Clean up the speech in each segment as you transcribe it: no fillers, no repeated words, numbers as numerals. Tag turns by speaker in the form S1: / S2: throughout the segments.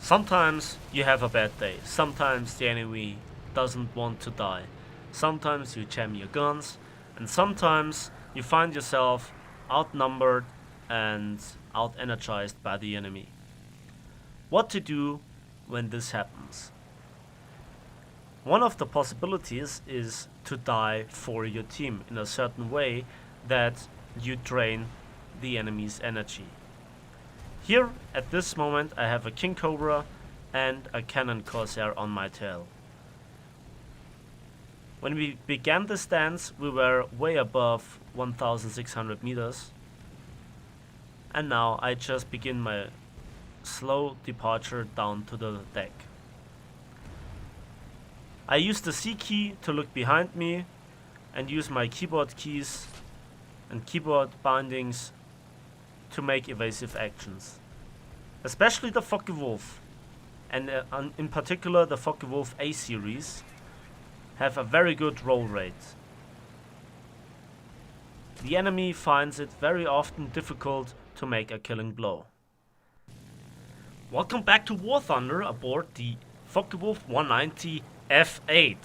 S1: Sometimes you have a bad day, sometimes the enemy doesn't want to die, sometimes you jam your guns, and sometimes you find yourself outnumbered and out-energized by the enemy. What to do when this happens? One of the possibilities is to die for your team in a certain way that you drain the enemy's energy. Here, at this moment, I have a King Cobra and a Cannon Corsair on my tail. When we began this dance, we were way above 1600 meters. And now I just begin my slow departure down to the deck. I use the C key to look behind me and use my keyboard keys and keyboard bindings to make evasive actions. Especially the Focke-Wulf, and in particular the Focke-Wulf A series, have a very good roll rate. The enemy finds it very often difficult to make a killing blow. Welcome back to War Thunder aboard the Focke-Wulf 190 F-8.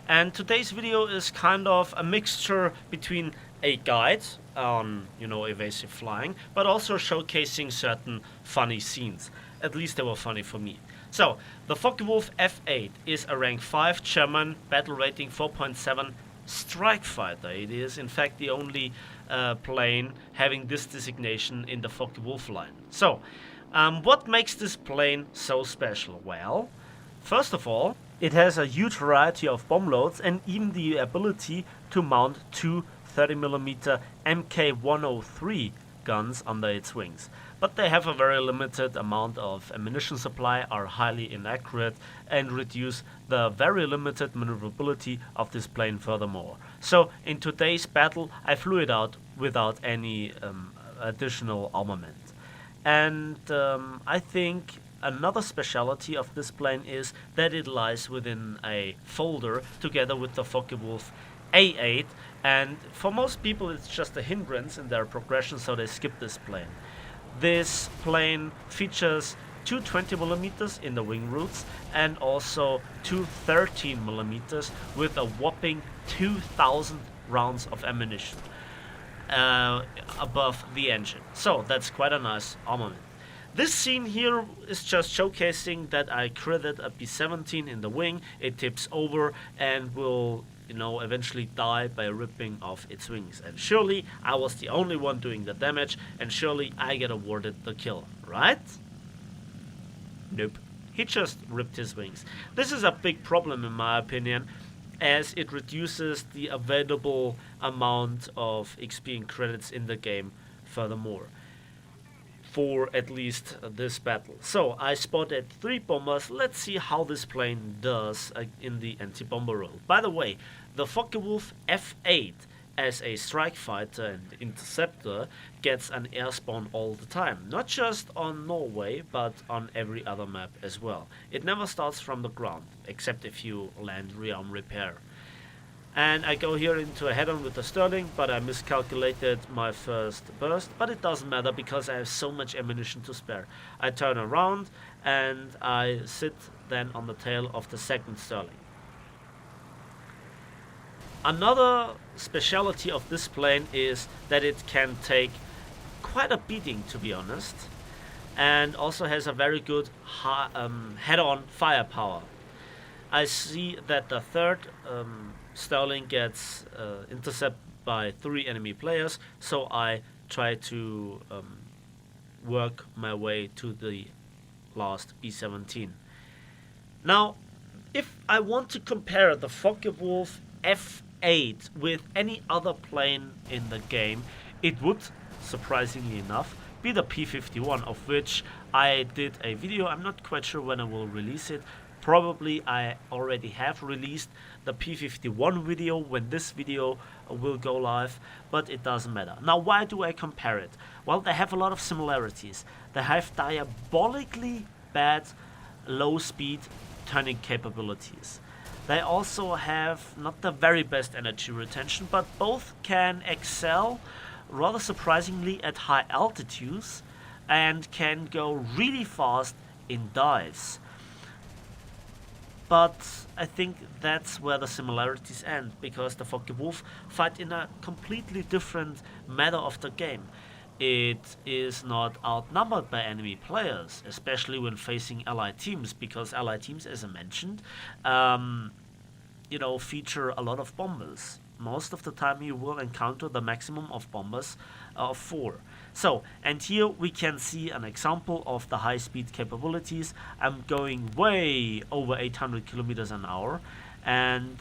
S1: And today's video is kind of a mixture between a guide on, evasive flying, but also showcasing certain funny scenes. At least they were funny for me. So, the Focke-Wulf F-8 is a rank 5 German, battle rating 4.7 strike fighter. It is in fact the only plane having this designation in the Focke-Wulf line. So, what makes this plane so special? Well, first of all, it has a huge variety of bomb loads and even the ability to mount two 30mm Mk103 guns under its wings. But they have a very limited amount of ammunition supply, are highly inaccurate, and reduce the very limited maneuverability of this plane furthermore. So in today's battle I flew it out without any additional armament. And I think another speciality of this plane is that it lies within a folder together with the Focke-Wulf A8, and for most people it's just a hindrance in their progression, so they skip this plane. This plane features two 20mm in the wing roots and also two 13mm with a whopping 2000 rounds of ammunition above the engine. So that's quite a nice armament. This scene here is just showcasing that I critted a P-17 in the wing. It tips over and will, eventually die by ripping off its wings. And surely I was the only one doing the damage, and surely I get awarded the kill, right? Nope. He just ripped his wings. This is a big problem in my opinion, as it reduces the available amount of XP and credits in the game furthermore, for at least this battle. So I spotted 3 bombers. Let's see how this plane does in the anti-bomber role. By the way, the Focke-Wulf F-8 as a strike fighter and interceptor gets an air spawn all the time. Not just on Norway, but on every other map as well. It never starts from the ground, except if you land rearm repair. And I go here into a head-on with the Sterling, but I miscalculated my first burst, but it doesn't matter because I have so much ammunition to spare. I turn around and I sit then on the tail of the second Sterling. Another speciality of this plane is that it can take quite a beating, to be honest, and also has a very good head-on firepower. I see that the third Sterling gets intercepted by 3 enemy players, so I try to work my way to the last B-17. Now, if I want to compare the Focke-Wulf F-8 with any other plane in the game, it would, surprisingly enough, be the P-51, of which I did a video. I'm not quite sure when I will release it. Probably I already have released the P-51 video when this video will go live, but it doesn't matter. Now, why do I compare it? Well, they have a lot of similarities. They have diabolically bad low speed turning capabilities. They also have not the very best energy retention, but both can excel rather surprisingly at high altitudes and can go really fast in dives. But I think that's where the similarities end, because the Focke-Wulf fight in a completely different matter of the game. It is not outnumbered by enemy players, especially when facing allied teams, because allied teams, as I mentioned, feature a lot of bombers. Most of the time you will encounter the maximum of bombers of 4. So, and here we can see an example of the high speed capabilities. I'm going way over 800 kilometers an hour, and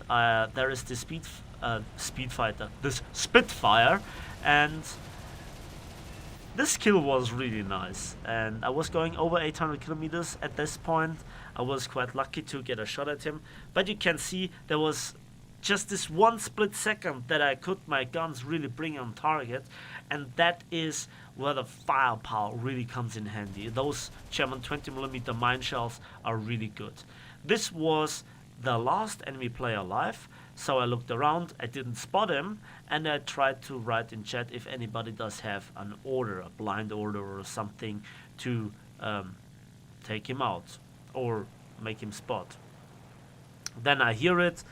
S1: there is this this Spitfire, and this kill was really nice. And I was going over 800 kilometers at this point. I was quite lucky to get a shot at him, but you can see there was just this one split second that I could my guns really bring on target, and that is where the firepower really comes in handy. Those German 20mm mine shells are really good. This was the last enemy player alive, so I looked around, I didn't spot him, and I tried to write in chat if anybody does have an order, a blind order or something to take him out or make him spot. Then I hear it,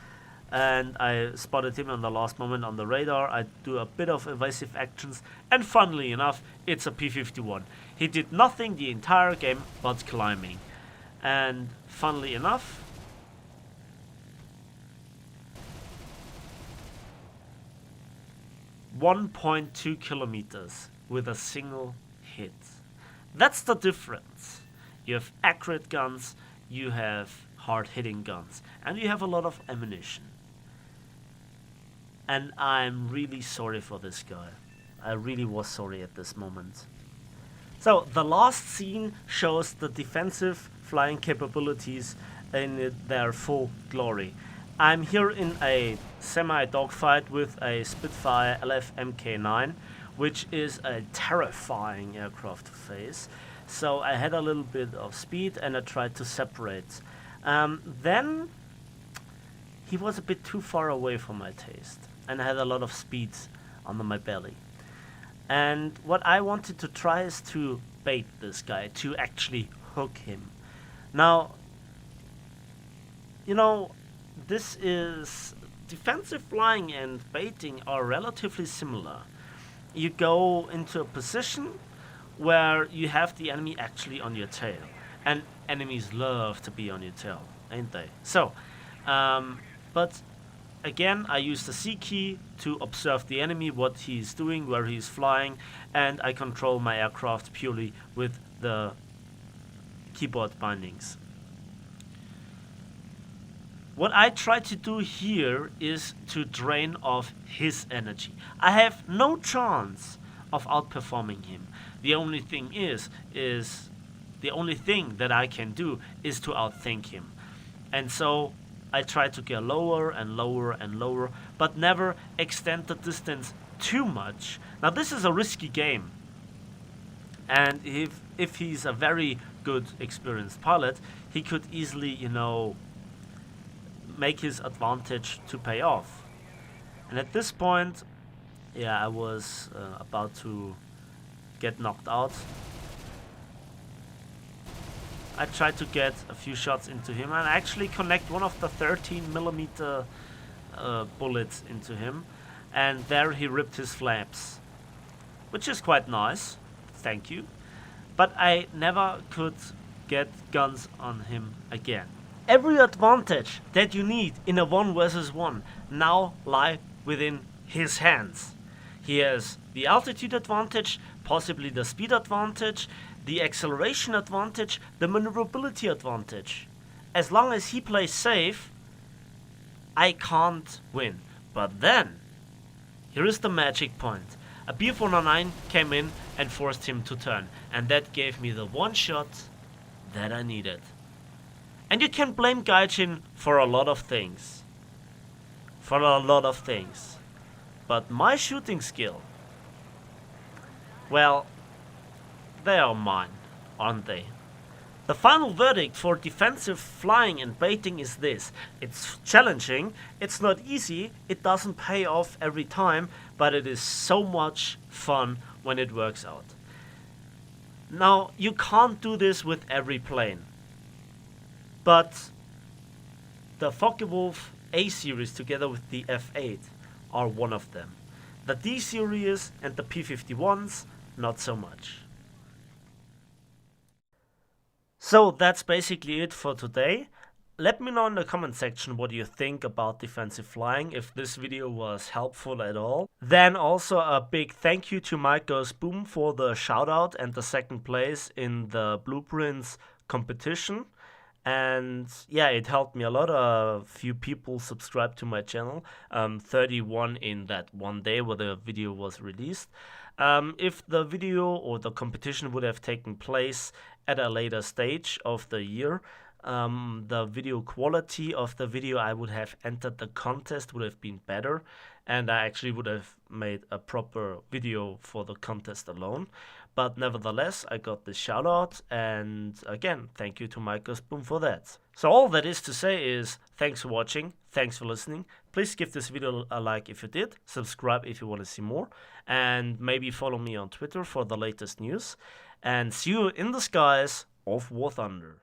S1: and I spotted him on the last moment on the radar. I do a bit of evasive actions, and funnily enough, it's a P-51. He did nothing the entire game but climbing. And funnily enough, .2 kilometers with a single hit. That's the difference. You have accurate guns, you have hard-hitting guns, and you have a lot of ammunition. And I'm really sorry for this guy. I really was sorry at this moment. So the last scene shows the defensive flying capabilities in their full glory. I'm here in a semi-dogfight with a Spitfire LF Mk9, which is a terrifying aircraft to face. So I had a little bit of speed and I tried to separate. Then he was a bit too far away for my taste, and I had a lot of speed under my belly. And what I wanted to try is to bait this guy, to actually hook him. Now, this is defensive flying and baiting are relatively similar. You go into a position where you have the enemy actually on your tail, and enemies love to be on your tail, ain't they? So, but again, I use the C key to observe the enemy, what he's doing, where he's flying, and I control my aircraft purely with the keyboard bindings. What I try to do here is to drain off his energy. I have no chance of outperforming him. The only thing the only thing that I can do is to outthink him. And so I try to get lower and lower and lower, but never extend the distance too much. Now this is a risky game, and if he's a very good experienced pilot, he could easily, make his advantage to pay off. And at this point, yeah, I was about to get knocked out. I tried to get a few shots into him and actually connect one of the 13mm bullets into him, and there he ripped his flaps, which is quite nice, thank you. But I never could get guns on him again. Every advantage that you need in a 1 versus 1 now lie within his hands. He has the altitude advantage, possibly the speed advantage, the acceleration advantage, the maneuverability advantage. As long as he plays safe, I can't win. But then, here is the magic point. A B-409 came in and forced him to turn, and that gave me the one shot that I needed. And you can blame Gaijin for a lot of things. But my shooting skill, well, they are mine, aren't they? The final verdict for defensive flying and baiting is this. It's challenging, it's not easy, it doesn't pay off every time, but it is so much fun when it works out. Now, you can't do this with every plane. But the Focke-Wulf A series together with the F-8 are one of them. The D series and the P-51s, not so much. So that's basically it for today. Let me know in the comment section what you think about defensive flying, if this video was helpful at all. Then also a big thank you to Michael Spoom for the shout out and the second place in the blueprints competition. And yeah, it helped me a lot. A few people subscribed to my channel, 31 in that one day where the video was released. If the video or the competition would have taken place at a later stage of the year, the video quality of the video I would have entered the contest would have been better, and I actually would have made a proper video for the contest alone. But nevertheless, I got this shout out, and again, thank you to Michael Spoon for that. So all that is to say is, thanks for watching, thanks for listening. Please give this video a like if you did, subscribe if you want to see more, and maybe follow me on Twitter for the latest news. And see you in the skies of War Thunder.